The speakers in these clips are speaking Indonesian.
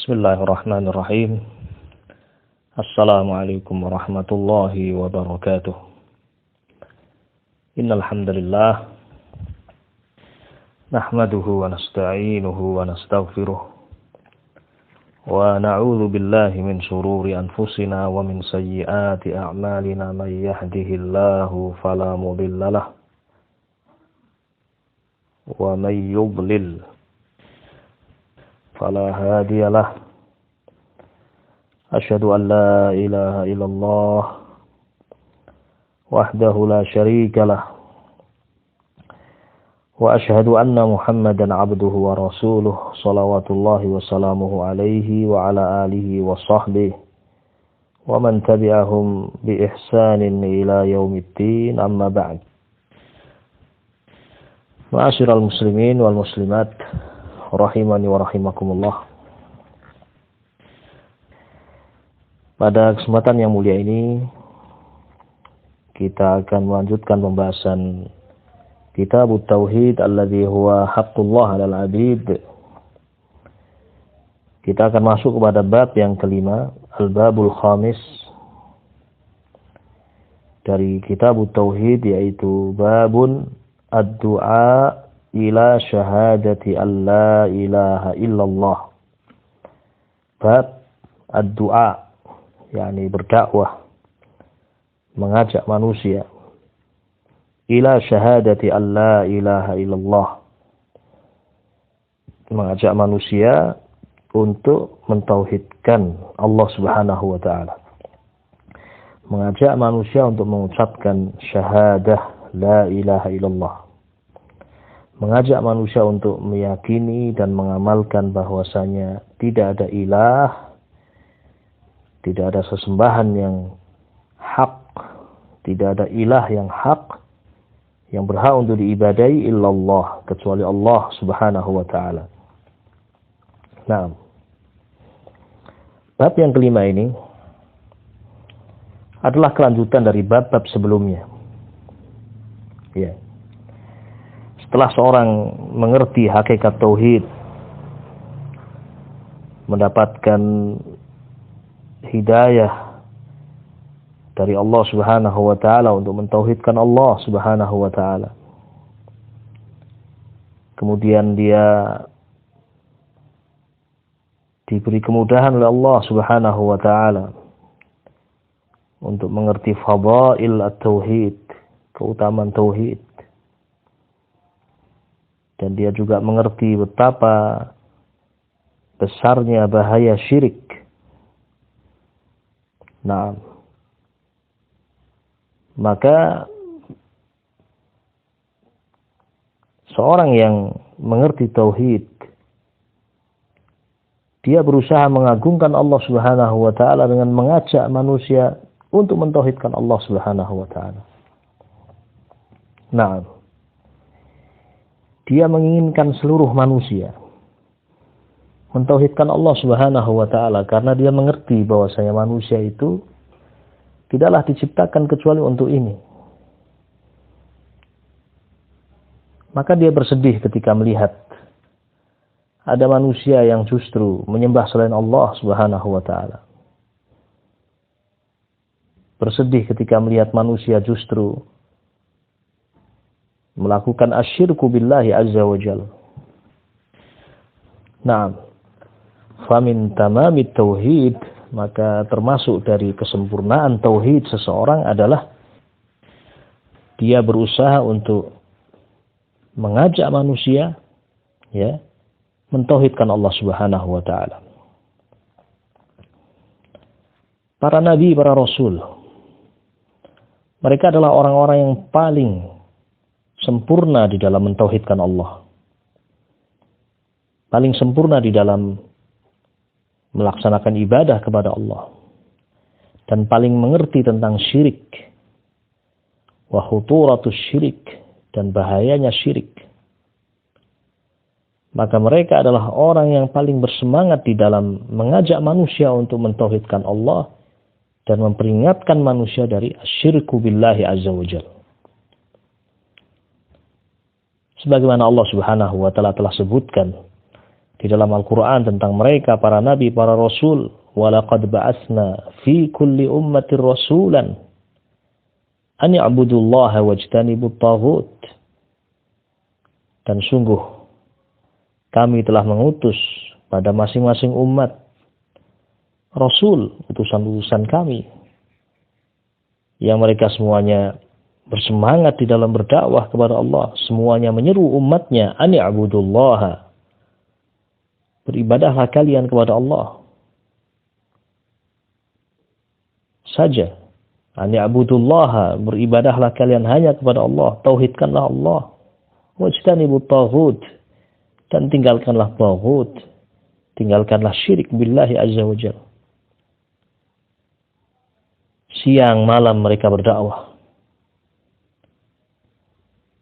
Bismillahirrahmanirrahim. Assalamualaikum warahmatullahi wabarakatuh. Innal hamdalillah nahmaduhu wa nasta'inuhu wa nastaghfiruh wa na'udzu billahi min shururi anfusina wa min sayyiati a'malina may yahdihillahu fala mudilla lahu wa may yudlil فلا هادي له أشهد أن لا إله إلا الله وحده لا شريك له وأشهد أن محمدا عبده ورسوله صلوات الله وسلامه عليه وعلى آله وصحبه ومن تبعهم بإحسان إلى يوم الدين أما بعد. Ma'asyiral muslimin wal muslimat rahimani wa rahimakumullah. Pada kesempatan yang mulia ini kita akan melanjutkan pembahasan Kitab Tauhid alladzi huwa haqqullah 'alal 'abid. Kita akan masuk kepada bab yang kelima, al-babul khamis dari Kitab Tauhid, yaitu babun ad-du'a ila syahadati an la ilaha illallah. Bab ad-du'a, yakni berdakwah, mengajak manusia ila syahadati an la ilaha illallah, mengajak manusia untuk mentauhidkan Allah Subhanahu wa taala, mengajak manusia untuk mengucapkan syahadah la ilaha illallah, mengajak manusia untuk meyakini dan mengamalkan bahwasanya tidak ada ilah, tidak ada sesembahan yang hak, tidak ada ilah yang hak, yang berhak untuk diibadahi illallah, kecuali Allah Subhanahu wa taala. Nah, bab yang kelima ini adalah kelanjutan dari bab-bab sebelumnya. Ya. Setelah seorang mengerti hakikat tauhid, mendapatkan hidayah dari Allah Subhanahu wa taala untuk mentauhidkan Allah Subhanahu wa taala, kemudian dia diberi kemudahan oleh Allah Subhanahu wa taala untuk mengerti fadail at-tauhid, keutamaan tauhid, dan dia juga mengerti betapa besarnya bahaya syirik. Nah, maka seorang yang mengerti tauhid, dia berusaha mengagungkan Allah Subhanahu wa taala dengan mengajak manusia untuk mentauhidkan Allah Subhanahu wa taala. Nah, dia menginginkan seluruh manusia mentauhidkan Allah Subhanahu wa taala karena dia mengerti bahwasanya manusia itu tidaklah diciptakan kecuali untuk ini. Maka dia bersedih ketika melihat ada manusia yang justru menyembah selain Allah Subhanahu wa taala. Bersedih ketika melihat manusia justru melakukan asyirku billahi azza wa jalla. Naam. Famin tamamit tauhid, maka termasuk dari kesempurnaan tauhid seseorang adalah dia berusaha untuk mengajak manusia ya mentauhidkan Allah Subhanahu wa taala. Para nabi, para rasul, mereka adalah orang-orang yang paling sempurna di dalam mentauhidkan Allah, paling sempurna di dalam melaksanakan ibadah kepada Allah, dan paling mengerti tentang syirik, wa khuturatus syirik, dan bahayanya syirik. Maka mereka adalah orang yang paling bersemangat di dalam mengajak manusia untuk mentauhidkan Allah dan memperingatkan manusia dari asyirku billahi azza wa jalla. Sebagaimana Allah Subhanahu wa taala telah sebutkan di dalam Al-Quran tentang mereka, para nabi, para rasul. وَلَقَدْ بَعَثْنَا فِي كُلِّ أُمَّةٍ رَسُولًا أَنِ اعْبُدُوا اللَّهَ وَاجْتَنِبُوا الطَّاغُوتَ. Dan sungguh kami telah mengutus pada masing-masing umat rasul, utusan-utusan kami, yang mereka semuanya bersemangat di dalam berdakwah kepada Allah. Semuanya menyeru umatnya, ani a'budullaha, beribadahlah kalian kepada Allah saja. Ani a'budullaha, beribadahlah kalian hanya kepada Allah, tauhidkanlah Allah. Wajtanibut taghut, dan tinggalkanlah taghut, tinggalkanlah syirik billahi azza wa jalla. Siang malam mereka berdakwah.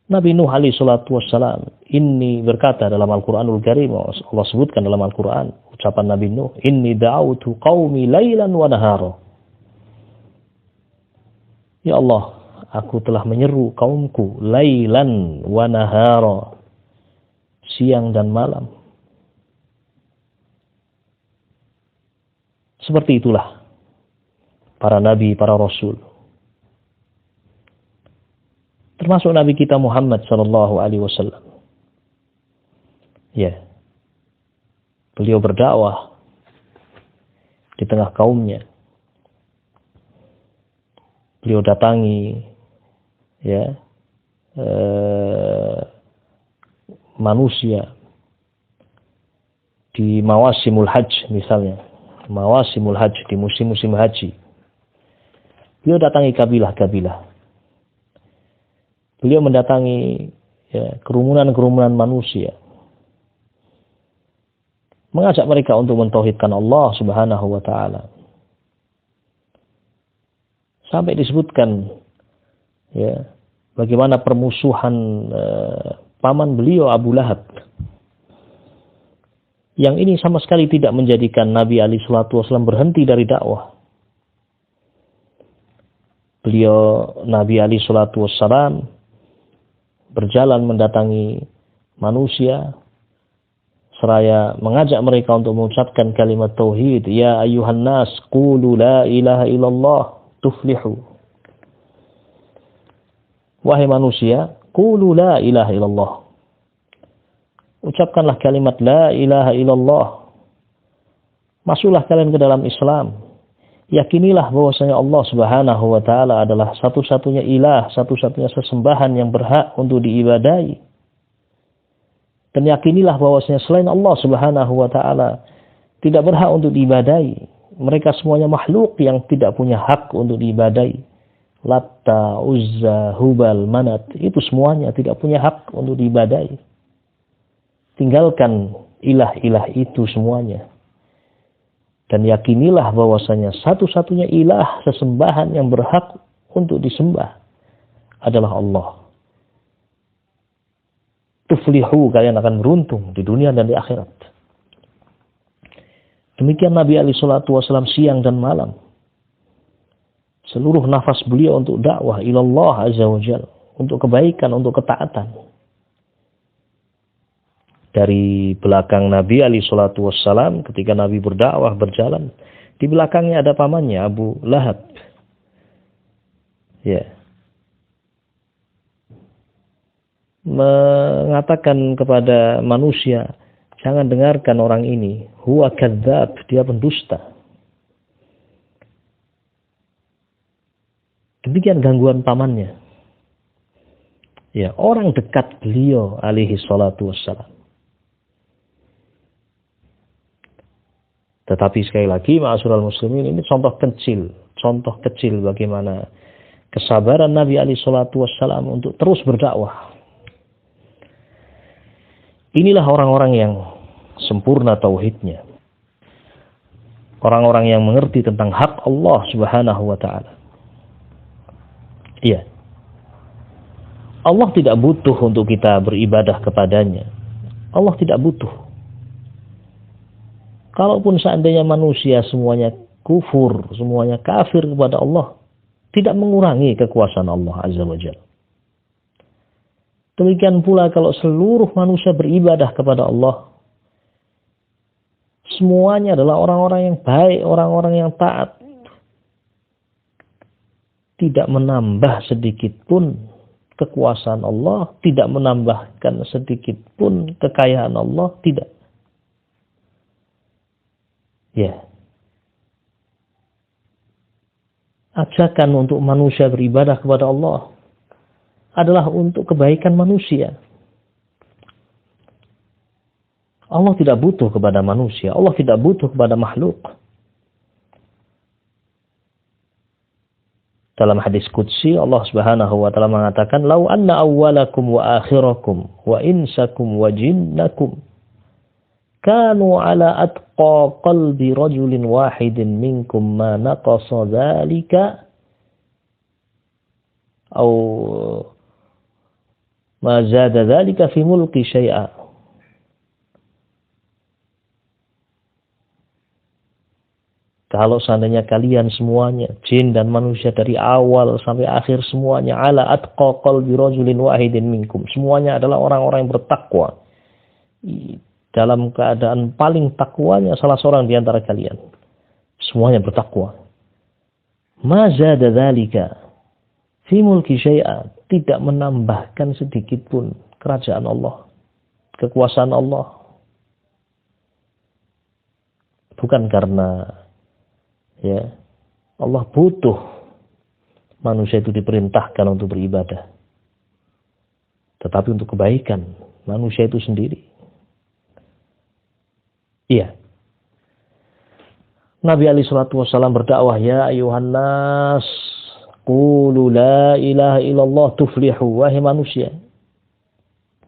Nabi Nuh alaihi salatu wassalam ini berkata dalam Al-Quranul Karim, Allah sebutkan dalam Al-Quran ucapan Nabi Nuh, inni da'autu qaumi lailan wa nahara. Ya Allah, aku telah menyeru kaumku lailan wa nahara, siang dan malam. Seperti itulah para nabi, para rasul. Termasuk Nabi kita Muhammad sallallahu alaihi wasallam. Ya. Beliau berdakwah di tengah kaumnya. Beliau datangi manusia di mawasimul hajj misalnya. Mawasimul hajj, di musim-musim haji. Beliau datangi kabilah-kabilah. Beliau mendatangi kerumunan-kerumunan manusia. Mengajak mereka untuk mentauhidkan Allah Subhanahu wa taala. Sampai disebutkan bagaimana permusuhan paman beliau Abu Lahab. Yang ini sama sekali tidak menjadikan Nabi alaihi salatu wasallam berhenti dari dakwah. Beliau Nabi alaihi salatu wasallam berjalan mendatangi manusia seraya mengajak mereka untuk mengucapkan kalimat tauhid. Ya ayyuhan nas qulu la ilaha illallah tuflihu. Wahai manusia, qulu la ilaha illallah. Ucapkanlah kalimat la ilaha illallah. Masuklah kalian ke dalam Islam. Yakinilah bahwasanya Allah Subhanahu wa taala adalah satu-satunya ilah, satu-satunya sesembahan yang berhak untuk diibadahi. Dan yakinilah bahwasanya selain Allah Subhanahu wa taala tidak berhak untuk diibadahi. Mereka semuanya makhluk yang tidak punya hak untuk diibadahi. Latta, Uzza, Hubal, Manat, itu semuanya tidak punya hak untuk diibadahi. Tinggalkan ilah-ilah itu semuanya. Dan yakinilah bahwasanya satu-satunya ilah, sesembahan yang berhak untuk disembah adalah Allah. Tuflihu, kalian akan beruntung di dunia dan di akhirat. Demikian Nabi alaihi salatu wasallam siang dan malam. Seluruh nafas beliau untuk dakwah ilallah azza wa jalla, untuk kebaikan, untuk ketaatan. Dari belakang Nabi alaihi salatu wassalam, ketika Nabi berdakwah berjalan, di belakangnya ada pamannya Abu Lahab. Mengatakan kepada manusia, jangan dengarkan orang ini, huwa kadzdzab, dia pendusta. Demikian gangguan pamannya. Orang dekat beliau alaihi salatu wassalam. Tetapi sekali lagi, ma'asyiral muslimin, ini contoh kecil bagaimana kesabaran Nabi alaihi salatu wassalam untuk terus berdakwah. Inilah orang-orang yang sempurna tauhidnya. Orang-orang yang mengerti tentang hak Allah Subhanahu wa taala. Allah tidak butuh untuk kita beribadah kepadanya. Allah tidak butuh. Kalaupun seandainya manusia semuanya kufur, semuanya kafir kepada Allah, tidak mengurangi kekuasaan Allah Azza wa Jalla. Demikian pula kalau seluruh manusia beribadah kepada Allah, Semuanya adalah orang-orang yang baik, orang-orang yang taat. Tidak menambah sedikit pun kekuasaan Allah, tidak menambahkan sedikit pun kekayaan Allah, tidak. Ya. Ajakan untuk manusia beribadah kepada Allah adalah untuk kebaikan manusia. Allah tidak butuh kepada manusia. Allah tidak butuh kepada makhluk. Dalam hadis qudsi Allah Subhanahu wa taala mengatakan, "Lau anna awwalakum wa akhirakum wa insakum wa jinnakum kanu ala atqa qalbi rajulin wahidin minkum ma naqasa dzalika aw ma zada dzalika fi mulki syai'a." Kalau seandainya kalian semuanya, jin dan manusia dari awal sampai akhir semuanya, ala atqa qalbi rajulin wahidin minkum. Semuanya adalah orang-orang yang bertakwa. Dalam keadaan paling takwanya salah seorang di antara kalian. Semuanya bertakwa. Ma zada dzalika fi mulki syai'a. Tidak menambahkan sedikit pun kerajaan Allah. Kekuasaan Allah. Bukan karena Allah butuh manusia itu diperintahkan untuk beribadah, tetapi untuk kebaikan manusia itu sendiri. Iya. Nabi alaihi salatu wasallam berdakwah, ya ayuhan nas, qulu la ilaha illallah tuflihu, wahai manusia,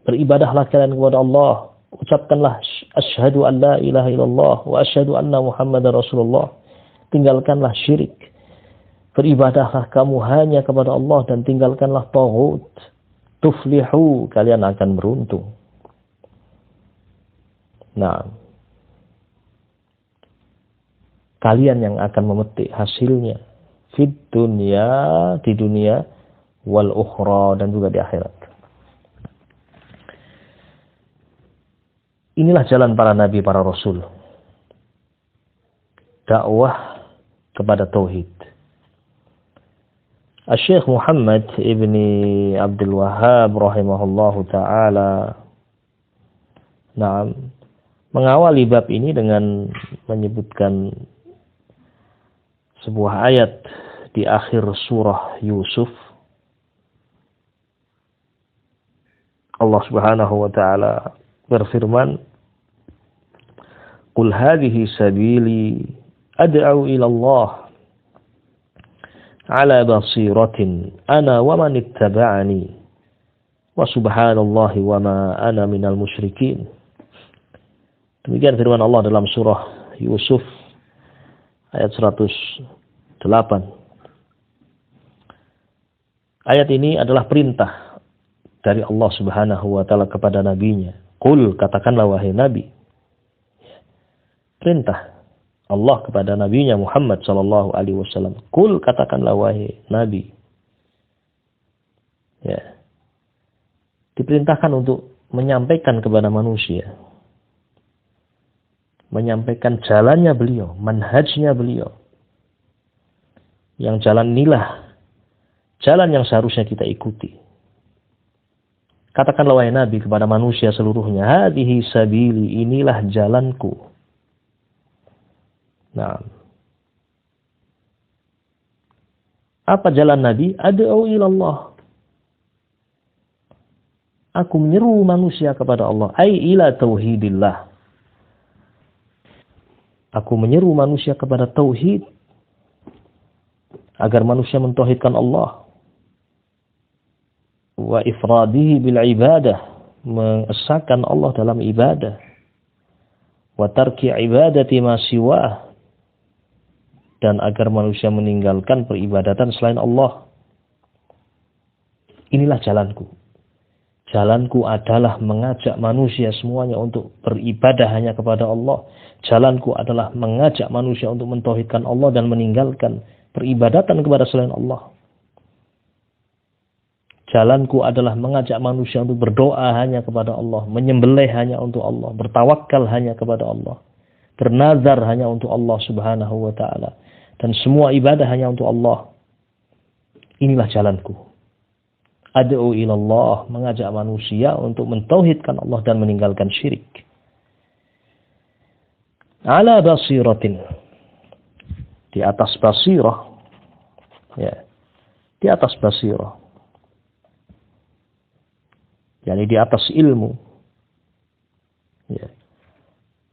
beribadahlah kalian kepada Allah, ucapkanlah asyhadu an la ilaha illallah wa asyhadu anna muhammadar rasulullah. Tinggalkanlah syirik. Beribadahlah kamu hanya kepada Allah dan tinggalkanlah taghut. Tuflihu, kalian akan beruntung. Nah, kalian yang akan memetik hasilnya fid dunya, di dunia, wal ukhra, dan juga di akhirat. Inilah jalan para nabi, para rasul. Dakwah kepada tauhid. Syekh Muhammad ibni Abdul Wahhab rahimahullahu taala mengawali bab ini dengan menyebutkan sebuah ayat di akhir surah Yusuf. Allah Subhanahu wa taala berfirman, "Qul hadhihi sabili ad'u ila Allah ala basiratin ana wa man ittaba'ani wa subhanallahi wa ma ana minal musyrikin." Demikian firman Allah dalam surah Yusuf ayat 108. Ayat ini adalah perintah dari Allah Subhanahu wa taala kepada nabinya. Qul, katakanlah wahai nabi. Perintah Allah kepada nabinya Muhammad sallallahu alaihi wasallam. Qul, katakanlah wahai nabi. Ya. Diperintahkan untuk menyampaikan kepada manusia. Menyampaikan jalannya beliau, manhajnya beliau. Yang jalan inilah jalan yang seharusnya kita ikuti. Katakanlah wahai nabi kepada manusia seluruhnya, hadhihi sabili, inilah jalanku. Nah, apa jalan Nabi? Ad'u ilallah. Aku menyeru manusia kepada Allah. Ai ila tauhidillah. Aku menyeru manusia kepada tauhid. Agar manusia mentauhidkan Allah. Wa ifradihi bil ibadah. Mengesahkan Allah dalam ibadah. Wa tarki ibadati ma siwah. Dan agar manusia meninggalkan peribadatan selain Allah. Inilah jalanku. Jalanku adalah mengajak manusia semuanya untuk beribadah hanya kepada Allah. Jalanku adalah mengajak manusia untuk mentauhidkan Allah dan meninggalkan peribadatan kepada selain Allah. Jalanku adalah mengajak manusia untuk berdoa hanya kepada Allah, menyembelih hanya untuk Allah, bertawakal hanya kepada Allah. bernazar hanya untuk Allah Subhanahu wa taala, dan semua ibadah hanya untuk Allah. Inilah jalanku. Ad'u ilallah, mengajak manusia untuk mentauhidkan Allah dan meninggalkan syirik. Ala basiratin, di atas basirah, ya, di atas basirah, yakni di atas ilmu, ya.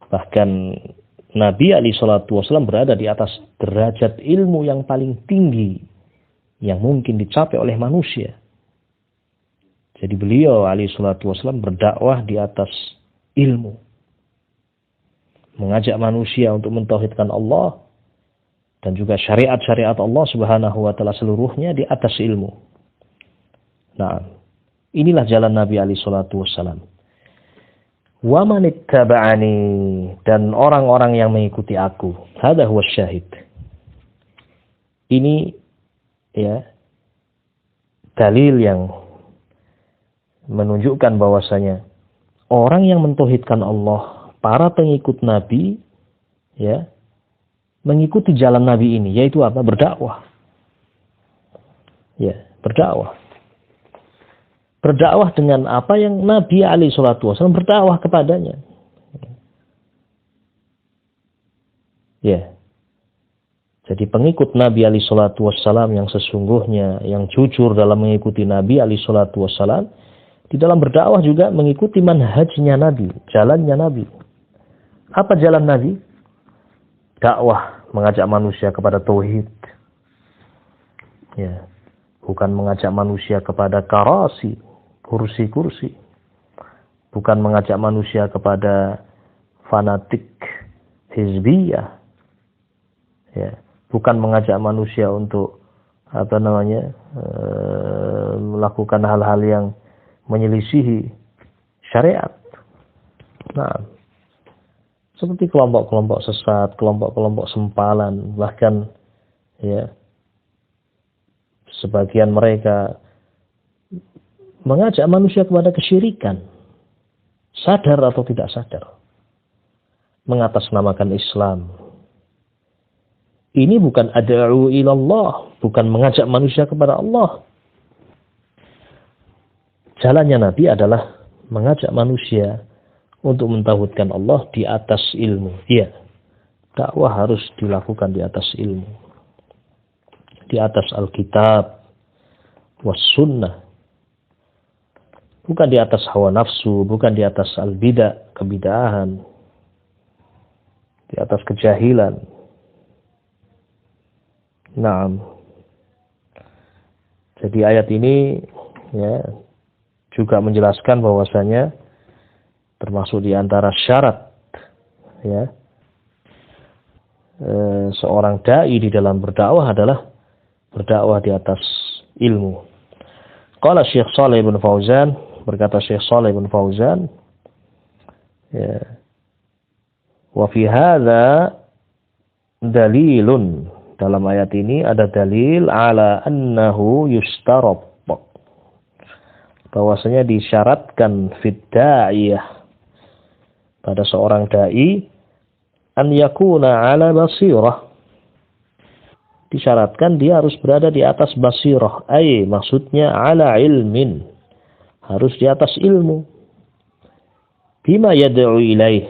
Bahkan Nabi alaihi salatu wasallam berada di atas derajat ilmu yang paling tinggi yang mungkin dicapai oleh manusia. Jadi beliau alaihi salatu wasallam berdakwah di atas ilmu, mengajak manusia untuk mentauhidkan Allah dan juga syariat-syariat Allah Subhanahu wa taala seluruhnya di atas ilmu. Nah, inilah jalan Nabi alaihi salatu wasallam. Wa man ittaba'ani, dan orang-orang yang mengikuti aku. Hadza huwa syahid. Ini ya dalil yang menunjukkan bahwasanya orang yang mentauhidkan Allah, para pengikut Nabi, ya, mengikuti jalan Nabi ini, yaitu apa? Berdakwah. Ya, berdakwah. Berdakwah dengan apa yang Nabi alaihi salatu wasallam berdakwah kepadanya. Ya. Jadi pengikut Nabi alaihi salatu wasallam yang sesungguhnya, yang jujur dalam mengikuti Nabi alaihi salatu wasallam, di dalam berdakwah juga mengikuti manhajnya Nabi, jalannya Nabi. Apa jalan Nabi? Dakwah, mengajak manusia kepada tauhid. Ya. Bukan mengajak manusia kepada karasi, kursi-kursi. Bukan mengajak manusia kepada fanatik hizbiyah. Ya, bukan mengajak manusia untuk melakukan hal-hal yang menyelisihi syariat. Nah, seperti kelompok-kelompok sesat, kelompok-kelompok sempalan, bahkan ya sebagian mereka mengajak manusia kepada kesyirikan, sadar atau tidak sadar, mengatasnamakan Islam. Ini bukan ad'u ilallah, bukan mengajak manusia kepada Allah. Jalannya Nabi adalah mengajak manusia untuk mentauhidkan Allah di atas ilmu. Ya, dakwah harus dilakukan di atas ilmu, di atas Alkitab was sunnah. Bukan di atas hawa nafsu, bukan di atas al-bidah, kebidahan, di atas kejahilan. Naam. Jadi ayat ini ya juga menjelaskan bahwasanya termasuk di antara syarat ya seorang dai di dalam berdakwah adalah berdakwah di atas ilmu. Qala Syekh Shalih bin Fauzan, berkata Syekh Shalih bin Fauzan, ya, wa fi hadza dalilun, dalam ayat ini ada dalil ala annahu yustarab, bahwasanya disyaratkan fid da'iyah, pada seorang dai, an yakuna ala basirah, disyaratkan dia harus berada di atas basirah, maksudnya ala ilmin, harus di atas ilmu, bima yad'u ilaih,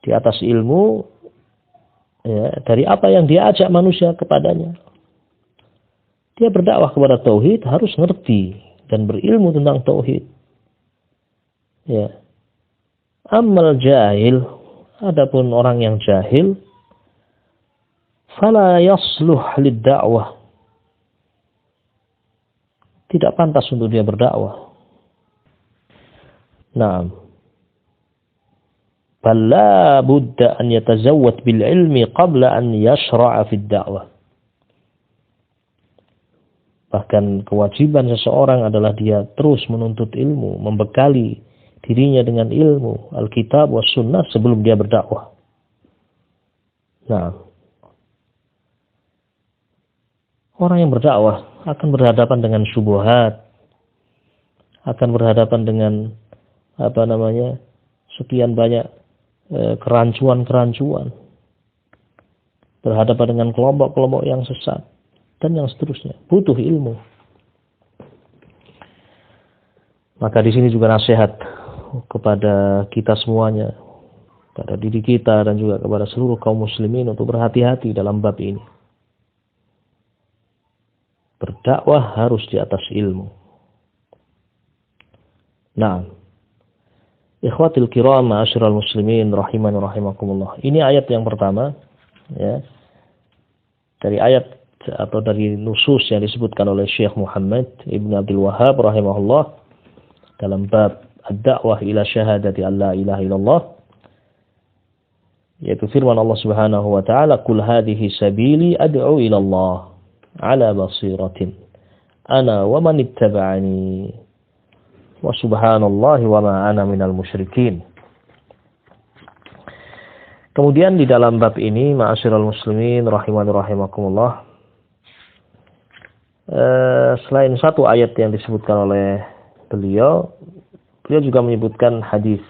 di atas ilmu ya, dari apa yang dia ajak manusia kepadanya. Dia berdakwah kepada tauhid, harus ngerti dan berilmu tentang tauhid. Ya. Ammal jahil, adapun orang yang jahil, fala yasluh lid-da'wah, tidak pantas untuk dia berdakwah. Naam. Bal la budda an yatazawwad bil ilmi qabla an yashra'a fid da'wah. Bahkan kewajiban seseorang adalah dia terus menuntut ilmu, membekali dirinya dengan ilmu Alkitab was sunnah sebelum dia berdakwah. Nah, orang yang berdakwah akan berhadapan dengan syubhat, akan berhadapan dengan sekian banyak kerancuan-kerancuan, berhadapan dengan kelompok-kelompok yang sesat, dan yang seterusnya. Butuh ilmu. Maka di sini juga nasihat kepada kita semuanya, pada diri kita dan juga kepada seluruh kaum muslimin untuk berhati-hati dalam bab ini. Berdakwah harus di atas ilmu. Nah, ikhwatil kiram, ma'asyiral muslimin rahimani rahimakumullah. Ini ayat yang pertama, ya. Dari ayat atau dari nusus yang disebutkan oleh Syekh Muhammad Ibn Abdul Wahhab rahimahullah dalam bab ad-da'wah ila syahadati an la ilaha illallah, yaitu firman Allah Subhanahu wa taala, "Qul hadhihi sabili ad'u ila Allah ala basiratin ana wa man ittaba'ani wa subhanallahi wa ma ana minal musyrikin." Kemudian di dalam bab ini, ma'asyiral muslimin rahimani rahimakumullah, selain satu ayat yang disebutkan oleh beliau juga menyebutkan hadis.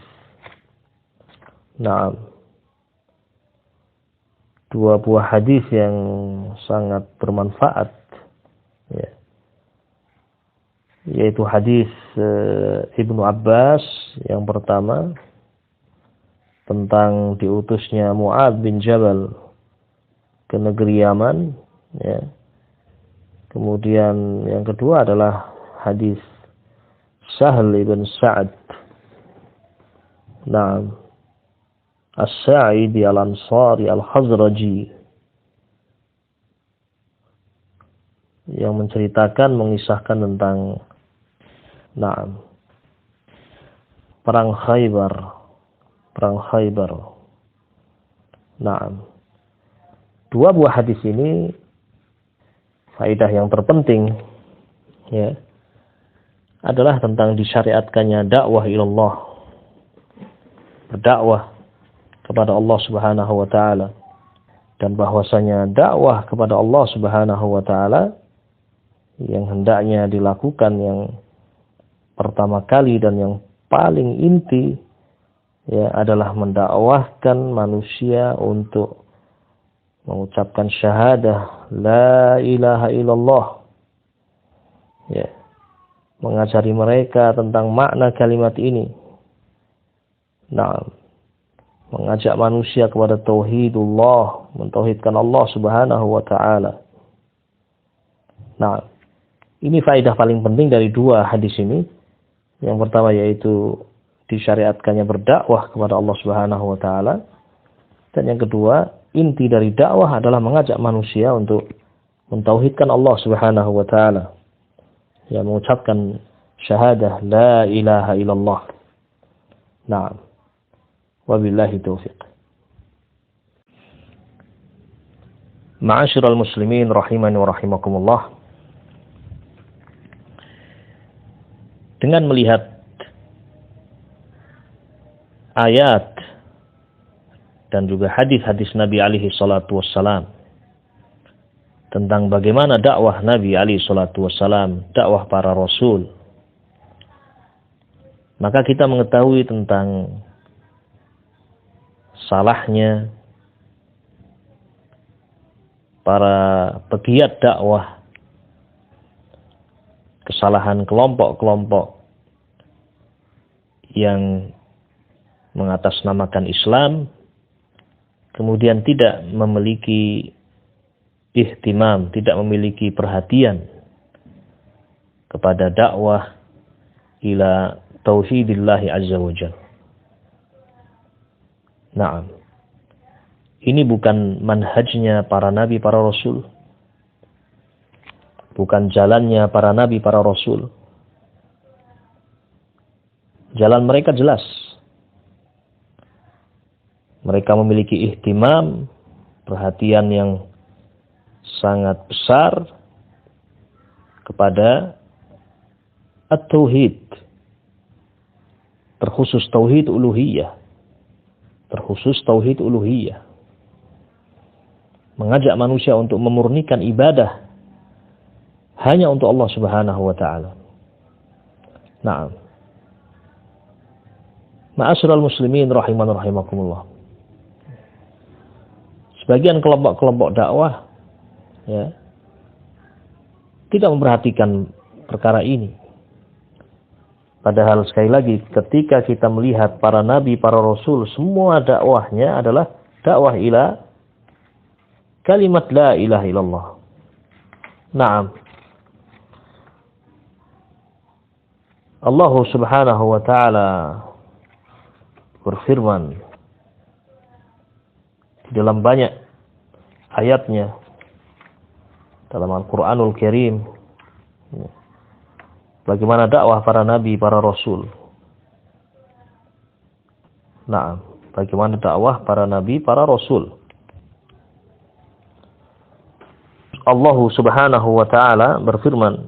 Nah, dua buah hadis yang sangat bermanfaat, ya. Yaitu hadis Ibnu Abbas yang pertama tentang diutusnya Mu'adz bin Jabal ke negeri Yaman, ya. Kemudian yang kedua adalah hadis Sahl bin Sa'ad, Naam, As-Sa'idi Al-Ansari Al-Khazraji, yang menceritakan, mengisahkan tentang perang Khaybar. Dua buah hadis ini faedah yang terpenting, ya, adalah tentang disyariatkannya dakwah ilallah, berdakwah kepada Allah Subhanahu wa taala, dan bahwasanya dakwah kepada Allah Subhanahu wa taala yang hendaknya dilakukan yang pertama kali dan yang paling inti, ya, adalah mendakwahkan manusia untuk mengucapkan syahadah la ilaha illallah, ya, mengajari mereka tentang makna kalimat ini. Nah, mengajak manusia kepada tauhidullah, mentauhidkan Allah Subhanahu wa taala. Nah, ini faedah paling penting dari dua hadis ini. Yang pertama yaitu disyariatkannya berdakwah kepada Allah Subhanahu wa taala, dan yang kedua, inti dari dakwah adalah mengajak manusia untuk mentauhidkan Allah Subhanahu wa taala, ya, mengucapkan syahadah la ilaha illallah. Naam. Wabillahi taufiq. Ma'asyiral muslimin rahimani wa rahimakumullah. Dengan melihat ayat dan juga hadis-hadis Nabi alaihi salatu wassalam tentang bagaimana dakwah Nabi alaihi salatu wassalam, dakwah para rasul, maka kita mengetahui tentang salahnya para pegiat dakwah, kesalahan kelompok-kelompok yang mengatasnamakan Islam kemudian tidak memiliki ihtimam, tidak memiliki perhatian kepada dakwah ila tauhidillahi azza wa jalla. Naam. Ini bukan manhajnya para nabi, para rasul. Bukan jalannya para nabi, para rasul. Jalan mereka jelas. Mereka memiliki ihtimam, perhatian yang sangat besar kepada at-tauhid. Terkhusus tauhid uluhiyah. Mengajak manusia untuk memurnikan ibadah hanya untuk Allah Subhanahu wa taala. Naam. Ma'asyiral muslimin rahiman rahimakumullah. Sebagian kelompok-kelompok dakwah ya tidak memperhatikan perkara ini. Padahal sekali lagi ketika kita melihat para nabi, para rasul, semua dakwahnya adalah dakwah ila kalimat la ilaha illallah. Naam. Allah Subhanahu wa taala berfirman di dalam banyak ayatnya dalam Al-Qur'anul Karim bagaimana dakwah para nabi, para rasul. Nah, bagaimana dakwah para nabi, para rasul. Allah Subhanahu wa taala berfirman,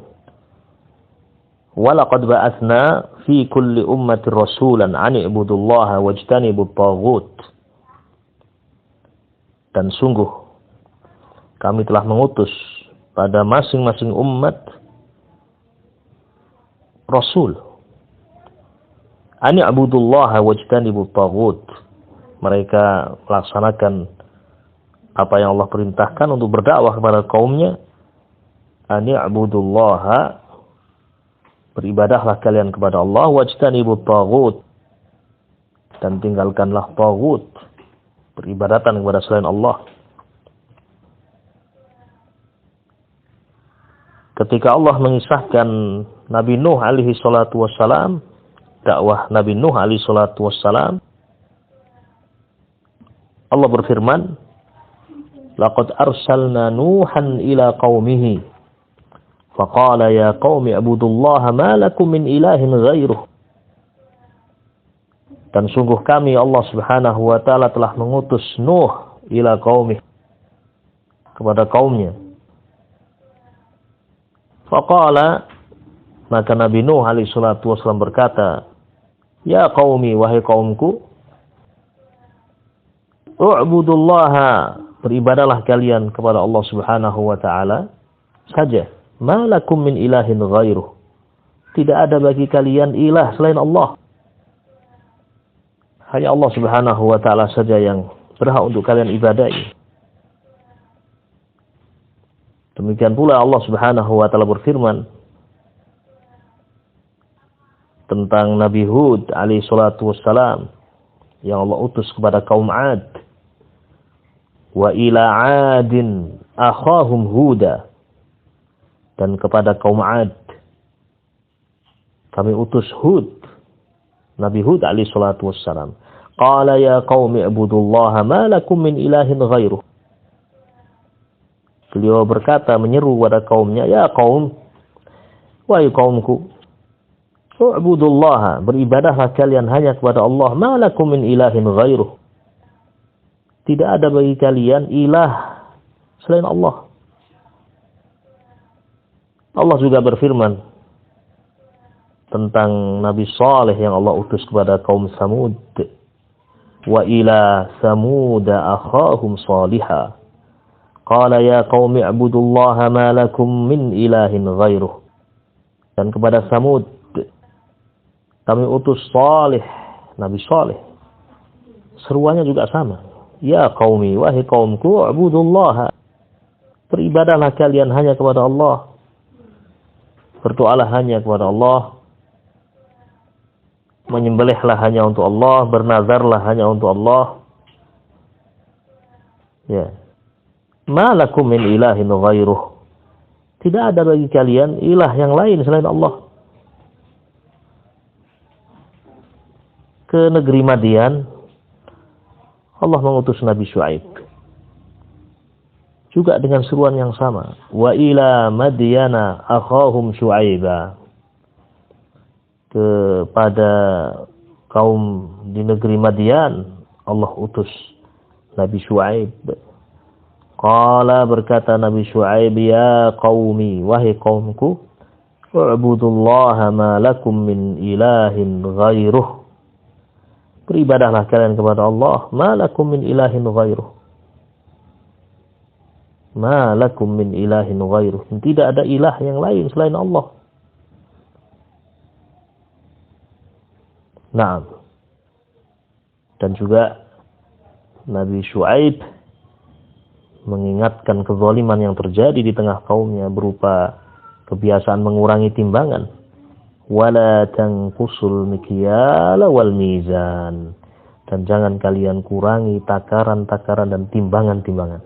"Wa laqad ba'atsna fi kulli ummatin rasulan an i'budullaha wajtanibut taghut." Dan sungguh kami telah mengutus pada masing-masing umat Rasul. Ani abudullaha wajtanibut taghut. Mereka melaksanakan apa yang Allah perintahkan untuk berdakwah kepada kaumnya. Ani abudullaha, beribadahlah kalian kepada Allah, wajtanibut taghut, dan tinggalkanlah taghut, peribadatan kepada selain Allah. Ketika Allah mengisahkan Nabi Nuh alaihi salatu wassalam, dakwah Nabi Nuh alaihi salatu wassalam, Allah berfirman, "Laqad arsalna Nuhan ila qaumihi, faqala ya qaumi ibudullaha ma lakum min ilahin ghairuh." Dan sungguh kami Allah Subhanahu wa taala telah mengutus Nuh ila qaumi, kepada kaumnya. Faqala, maka Nabi Nuh alaihi salatu wasallam berkata, "Ya qaumi, wahai kaumku, u'budullaha, beribadahlah kalian kepada Allah Subhanahu wa taala saja. Ma lakum min ilahin ghairuh, tidak ada bagi kalian ilah selain Allah. Hanya Allah Subhanahu wa taala saja yang berhak untuk kalian ibadahi." Demikian pula Allah Subhanahu wa taala berfirman tentang Nabi Hud alaihi salatu wassalam yang Allah utus kepada kaum Ad. Wa ila 'adin akhahum Huda, dan kepada kaum Ad kami utus Hud, Nabi Hud alaihi salatu wassalam. Qala ya qaumi ibudullaha ma lakum min ilahin ghairuh. Beliau berkata, menyeru kepada kaumnya, "Ya kaum, wahai kaumku, u'budullaha, beribadahlah kalian hanya kepada Allah, ma lakum min ilahin ghairuh, tidak ada bagi kalian ilah selain Allah." Allah juga berfirman tentang Nabi Saleh yang Allah utus kepada kaum Samud, "Wa ila Samuda akhahum Salihah, qala ya qaumi ibudullaha ma lakum min ilahin ghairuh." Dan kepada Samud kami utus Saleh, Nabi Saleh. Seruannya juga sama. "Ya qaumi, wahai kaumku, ibudullaha, beribadahlah kalian hanya kepada Allah. Berdoalah hanya kepada Allah. Menyembelihlah hanya untuk Allah, bernazarlah hanya untuk Allah. Ya. Ma lakum min ilahin ghairuh, tidak ada bagi kalian ilah yang lain selain Allah." Ke negeri Madian Allah mengutus Nabi Syuaib juga dengan seruan yang sama. "Wa ila Madyana akhahum Syuaiba." Kepada kaum di negeri Madian Allah utus Nabi Syuaib. Qala, berkata Nabi Syuaib, "Ya qaumi, wahai kaumku, u'budullaha ma lakum min ilahin ghairuh." Beribadahlah kalian kepada Allah, ma lakum min ilahin ghairuh. Ma lakum min ilahin ghairuh. Tidak ada ilah yang lain selain Allah. Naam. Dan juga Nabi Syuaib mengingatkan kezaliman yang terjadi di tengah kaumnya berupa kebiasaan mengurangi timbangan. Wala tanqusul mikyala wal mizan. Dan jangan kalian kurangi takaran-takaran dan timbangan-timbangan.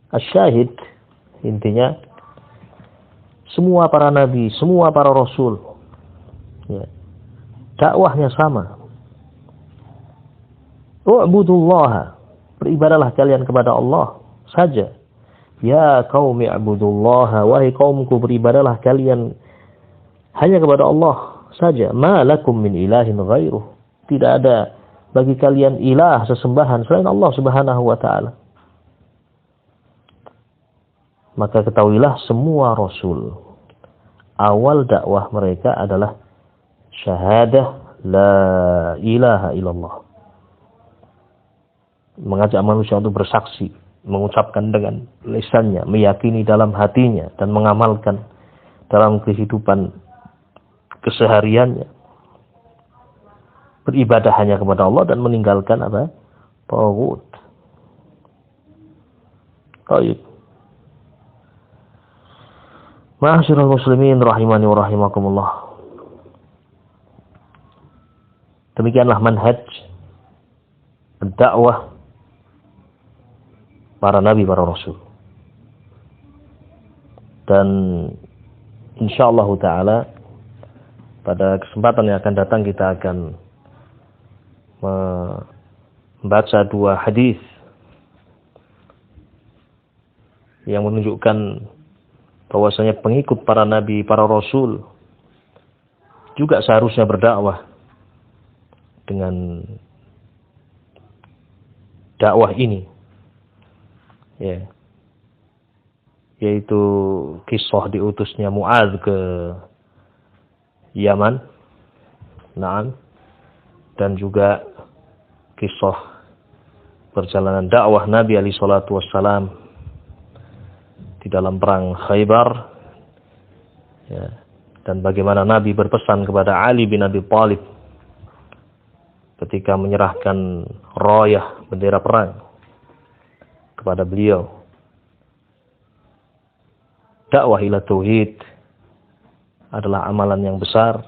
Asyahid, intinya semua para nabi, semua para rasul, ya, dakwahnya sama. U'budullaha, beribadalah kalian kepada Allah saja. Ya qaumi i'budullaha, wahai kaumku beribadalah kalian hanya kepada Allah saja. Ma lakum min ilahin ghairuh, tidak ada bagi kalian ilah sesembahan selain Allah Subhanahu wa taala. Maka ketahuilah semua rasul awal dakwah mereka adalah syahadah la ilaha illallah. Mengajak manusia untuk bersaksi, mengucapkan dengan lisannya, meyakini dalam hatinya, dan mengamalkan dalam kehidupan kesehariannya. Beribadah hanya kepada Allah dan meninggalkan apa? Taghut. Baik. Ma'asyiral muslimin rahimani wa rahimakumullah. Demikianlah manhaj dakwah para nabi, para rasul. Dan insyaallah taala pada kesempatan yang akan datang kita akan membaca dua hadis yang menunjukkan bahwasanya pengikut para nabi, para rasul juga seharusnya berdakwah dengan dakwah ini, ya, yaitu kisah diutusnya Mu'adz ke Yaman, dan juga kisah perjalanan dakwah Nabi alaihi salatu wassalam di dalam perang Khaybar, ya, dan bagaimana Nabi berpesan kepada Ali bin Abi Thalib ketika menyerahkan rayah bendera perang kepada beliau. Dakwah ila tauhid adalah amalan yang besar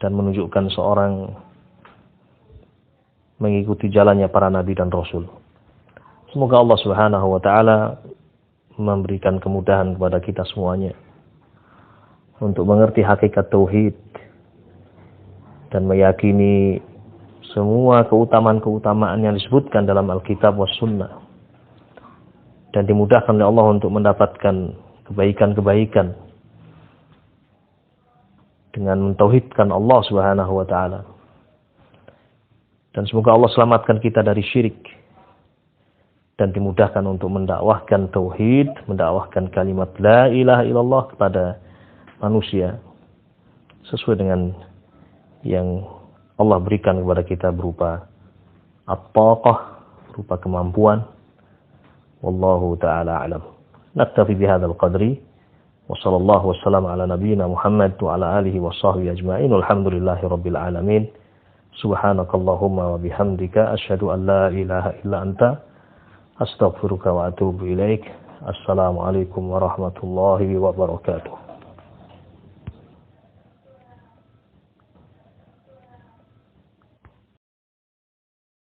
dan menunjukkan seorang mengikuti jalannya para nabi dan rasul. Semoga Allah Subhanahu wa taala memberikan kemudahan kepada kita semuanya untuk mengerti hakikat tauhid dan meyakini semua keutamaan-keutamaan yang disebutkan dalam Alkitab was Sunnah, dan dimudahkan oleh Allah untuk mendapatkan kebaikan-kebaikan dengan mentauhidkan Allah Subhanahu wa taala. Dan semoga Allah selamatkan kita dari syirik dan dimudahkan untuk mendakwahkan tauhid, mendakwahkan kalimat la ilaha illallah kepada manusia sesuai dengan yang Allah berikan kepada kita berupa at-taqah, berupa kemampuan. Wallahu ta'ala a'lam. Naktafi bihadzal qadri wa sallallahu wasallam ala nabiyyina Muhammad wa ala alihi wa sahbihi ajma'in. Walhamdulillahi rabbil alamin. Subhanakallahumma wa bihamdika asyhadu an la ilaha illa anta astaghfiruka wa atubu ilaik. Assalamualaikum warahmatullahi wabarakatuh.